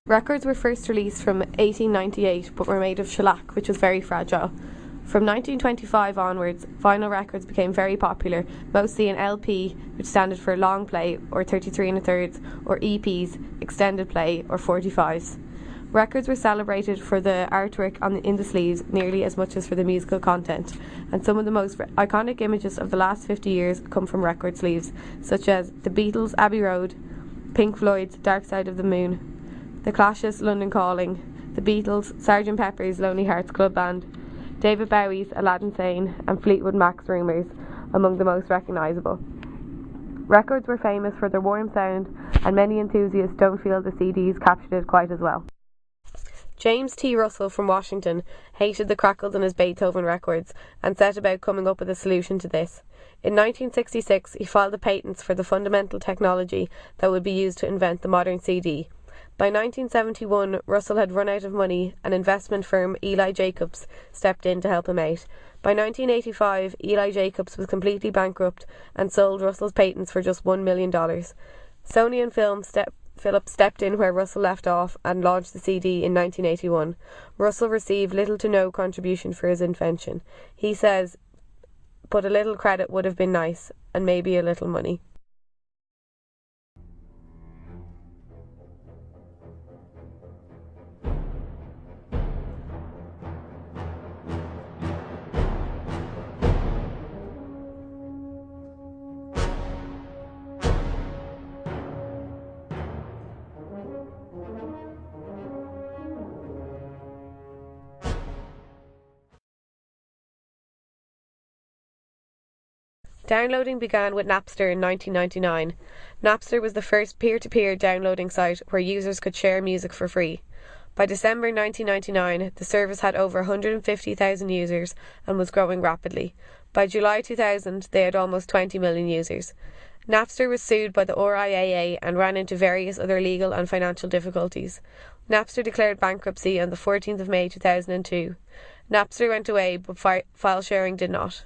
Records were first released from 1898 but were made of shellac, which was very fragile. From 1925 onwards, vinyl records became very popular, mostly in LP, which standard for long play or 33 1/3, or EPs, extended play, or 45s. Records were celebrated for the artwork in the sleeves nearly as much as for the musical content, and some of the most iconic images of the last 50 years come from record sleeves, such as The Beatles' Abbey Road, Pink Floyd's Dark Side of the Moon, The Clash's London Calling, The Beatles' Sgt. Pepper's Lonely Hearts Club Band, David Bowie's Aladdin Sane, and Fleetwood Mac's Rumours, among the most recognisable. Records were famous for their warm sound, and many enthusiasts don't feel the CDs captured it quite as well. James T. Russell from Washington hated the crackles in his Beethoven records and set about coming up with a solution to this. In 1966, he filed the patents for the fundamental technology that would be used to invent the modern CD. By 1971, Russell had run out of money, and investment firm Eli Jacobs stepped in to help him out. By 1985, Eli Jacobs was completely bankrupt and sold Russell's patents for just $1 million. Sony and Philips stepped in where Russell left off and launched the CD in 1981. Russell received little to no contribution for his invention. He says, but a little credit would have been nice, and maybe a little money. Downloading began with Napster in 1999. Napster was the first peer-to-peer downloading site where users could share music for free. By December 1999, the service had over 150,000 users and was growing rapidly. By July 2000, they had almost 20 million users. Napster was sued by the RIAA and ran into various other legal and financial difficulties. Napster declared bankruptcy on the 14th of May 2002. Napster went away, but file sharing did not.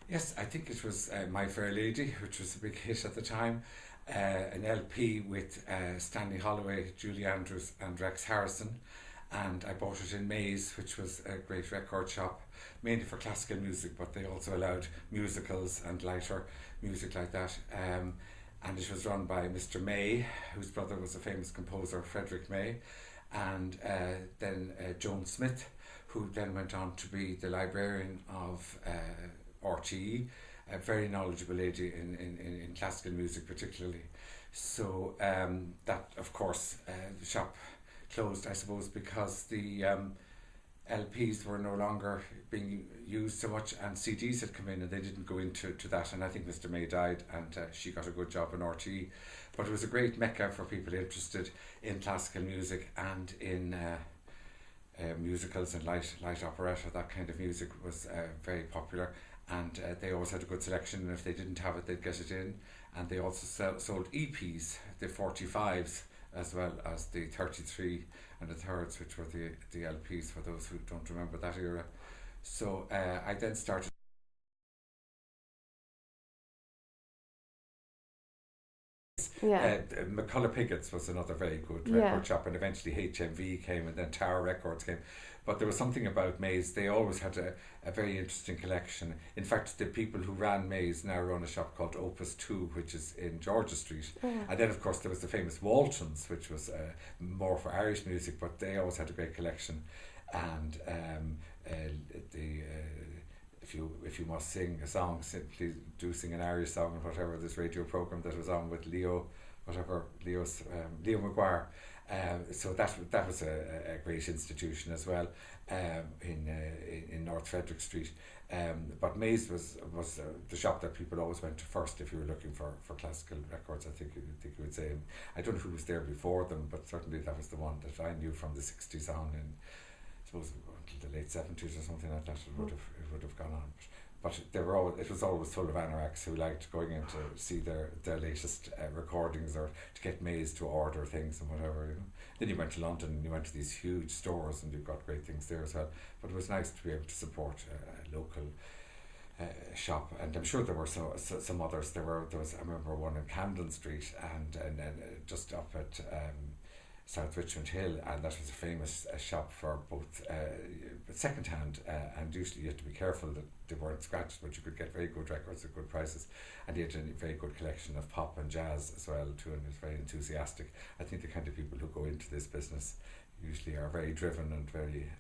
Yes, I think it was My Fair Lady, which was a big hit at the time. An LP with Stanley Holloway, Julie Andrews and Rex Harrison. And I bought it in Maze, which was a great record shop, mainly for classical music, but they also allowed musicals and lighter music like that. And it was run by Mr. May, whose brother was a famous composer, Frederick May, and then Joan Smith, who then went on to be the librarian of RTE, a very knowledgeable lady in classical music particularly. So that, of course, the shop closed, I suppose, because the LPs were no longer being used so much and CDs had come in and they didn't go into that, and I think Mr. May died and she got a good job in RTE. But it was a great mecca for people interested in classical music and in musicals and light operetta. That kind of music was very popular, and they always had a good selection, and if they didn't have it they'd get it in. And they also sold EPs, the 45s, as well as the 33 1/3, which were the LPs for those who don't remember that era. So I then started McCullough Piggott's was another very good record shop, and eventually HMV came, and then Tower Records came. But there was something about Maze, they always had a very interesting collection. In fact, the people who ran Maze now run a shop called Opus 2, which is in Georgia Street. And then of course there was the famous Waltons, which was more for Irish music, but they always had a great collection. And if you must sing a song, simply do sing an Irish song, and whatever, this radio programme that was on with Leo Maguire. So that was a great institution as well, in North Frederick Street. But Maze was the shop that people always went to first if you were looking for classical records. I think you would say. I don't know who was there before them, but certainly that was the one that I knew from the 60s on, and I suppose until the late 70s or something like that it would have gone on. but it was always full of anoraks who liked going in to see their latest recordings, or to get Maze to order things and whatever, you know. Then you went to London and you went to these huge stores and you've got great things there as well. But it was nice to be able to support a local shop, and I'm sure there were some others. There was, I remember one in Camden Street and just up at South Richmond Hill, and that was a famous shop for both second hand, and usually you had to be careful that they weren't scratched, but you could get very good records at good prices, and he had a very good collection of pop and jazz as well too, and he was very enthusiastic. I think the kind of people who go into this business usually are very driven and very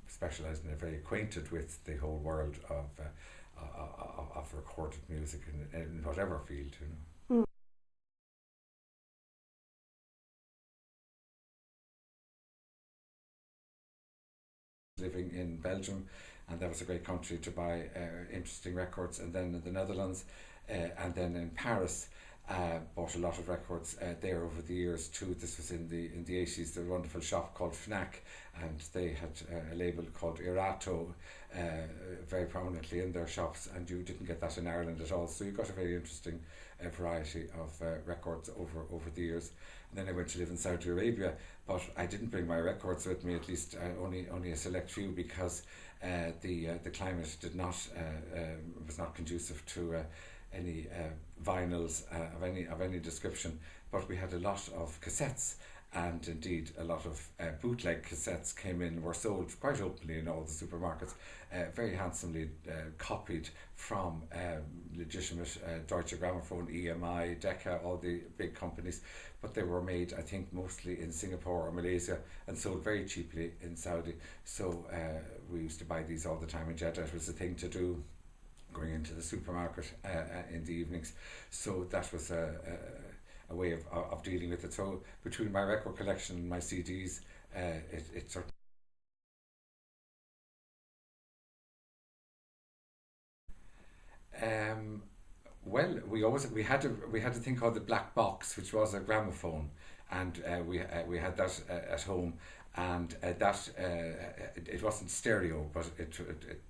specialised and are very acquainted with the whole world of recorded music in whatever field, you know. Living in Belgium, and that was a great country to buy interesting records, and then in the Netherlands, and then in Paris, bought a lot of records there over the years too. This was in the 80s. There was a wonderful shop called Fnac, and they had a label called Irato very prominently in their shops, and you didn't get that in Ireland at all, so you got a very interesting variety of records over the years. And then I went to live in Saudi Arabia, but I didn't bring my records with me, at least only a select few, because the climate was not conducive to any vinyls of any description. But we had a lot of cassettes, and indeed a lot of bootleg cassettes came in, were sold quite openly in all the supermarkets, very handsomely copied from legitimate Deutsche Grammophon, EMI, Decca, all the big companies, but they were made, I think, mostly in Singapore or Malaysia, and sold very cheaply in Saudi. So we used to buy these all the time in Jeddah. It was a thing to do, going into the supermarket in the evenings. So that was a way of dealing with it. So between my record collection and my CDs, it sort of well, we had a thing called the black box, which was a gramophone, and we had that at home, and it wasn't stereo, but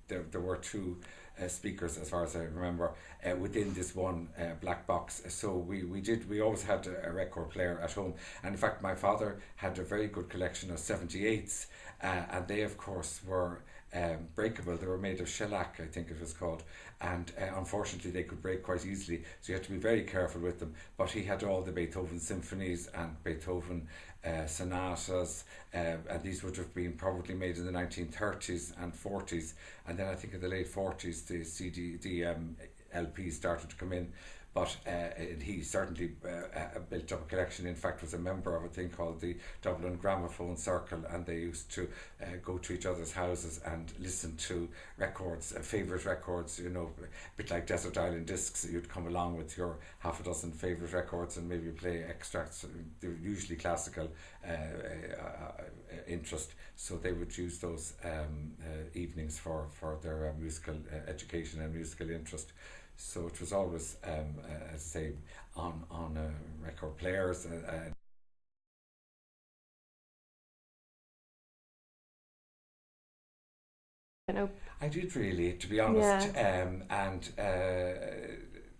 there were two speakers, as far as I remember, within this one black box. So we always had a record player at home, and in fact my father had a very good collection of 78s, and they of course were breakable. They were made of shellac, I think it was called, and unfortunately they could break quite easily, so you had to be very careful with them. But he had all the Beethoven symphonies and Beethoven sonatas, and these would have been probably made in the 1930s and 40s, and then I think in the late 40s the LP started to come in. But he certainly built up a collection. In fact, was a member of a thing called the Dublin Gramophone Circle, and they used to go to each other's houses and listen to records, favourite records, you know, a bit like Desert Island Discs. You'd come along with your half a dozen favourite records and maybe play extracts. They were usually classical interest, so they would use those evenings for their musical education and musical interest. So it was always, as I say, on record players. I did really, to be honest, and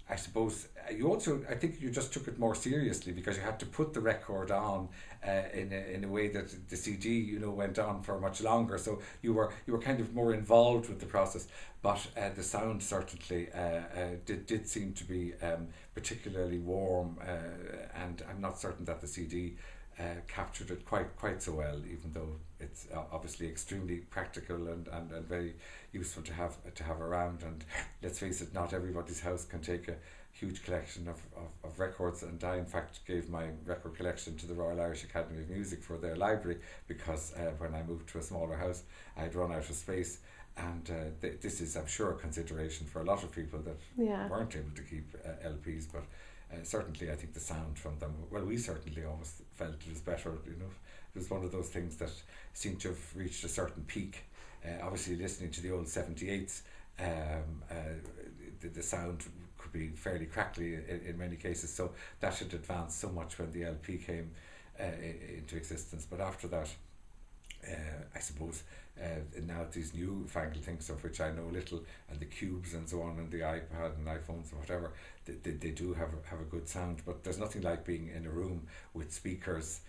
I suppose I think you just took it more seriously, because you had to put the record on in a way that the CD, you know, went on for much longer. So you were kind of more involved with the process. But the sound certainly did seem to be particularly warm, and I'm not certain that the CD captured it quite so well, even though it's obviously extremely practical and very useful to have around. And let's face it, not everybody's house can take a huge collection of records, and I in fact gave my record collection to the Royal Irish Academy of Music for their library, because when I moved to a smaller house I'd run out of space, and this is, I'm sure, a consideration for a lot of people that weren't able to keep LPs, but certainly I think the sound from them, well, we certainly always felt it was better, you know. It was one of those things that seemed to have reached a certain peak. Obviously listening to the old 78s, the sound could be fairly crackly in many cases, so that had advanced so much when the LP came into existence. But after that, I suppose now these newfangled things of which I know little, and the cubes and so on, and the iPad and iPhones and whatever, they do have a good sound, but there's nothing like being in a room with speakers.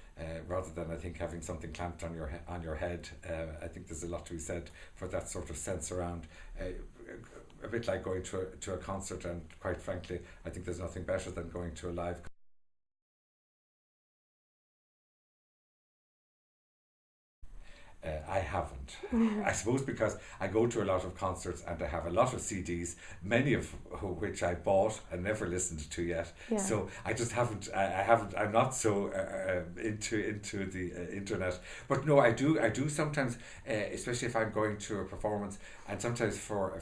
Rather than, I think, having something clamped on your head. I think there's a lot to be said for that sort of sense around. A bit like going to a concert, and quite frankly, I think there's nothing better than going to a live I haven't. I suppose because I go to a lot of concerts and I have a lot of CDs, many of which I bought and never listened to yet. Yeah. So I just haven't. I haven't. I'm not so into the internet. But no, I do sometimes, especially if I'm going to a performance, and sometimes for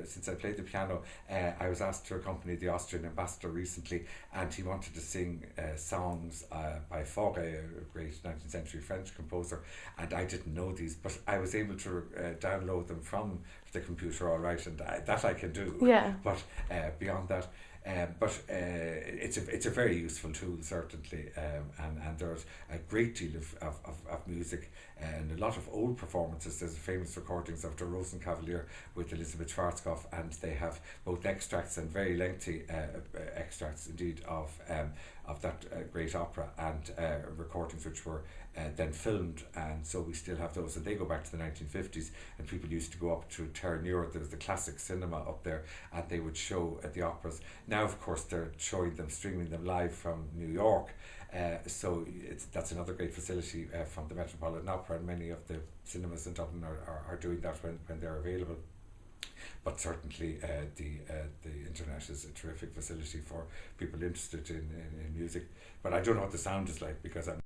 since I played the piano, I was asked to accompany the Austrian ambassador recently, and he wanted to sing songs by Fauré, a great 19th century French composer, and I didn't know these, but I was able to download them from the computer all right, and that I can do. Yeah. But beyond that, it's a very useful tool, certainly, and there's a great deal of music and a lot of old performances. There's famous recordings of the Rosenkavalier with Elizabeth Schwarzkopf, and they have both extracts and very lengthy extracts indeed of that great opera, and recordings which were then filmed, and so we still have those, and they go back to the 1950s, and people used to go up to Terranure. There was the classic cinema up there, and they would show the operas. Now, of course, they're showing them, streaming them live from New York, so that's another great facility from the Metropolitan Opera, and many of the cinemas in Dublin are doing that when they're available. But certainly the internet is a terrific facility for people interested in music. But I don't know what the sound is like, because I'm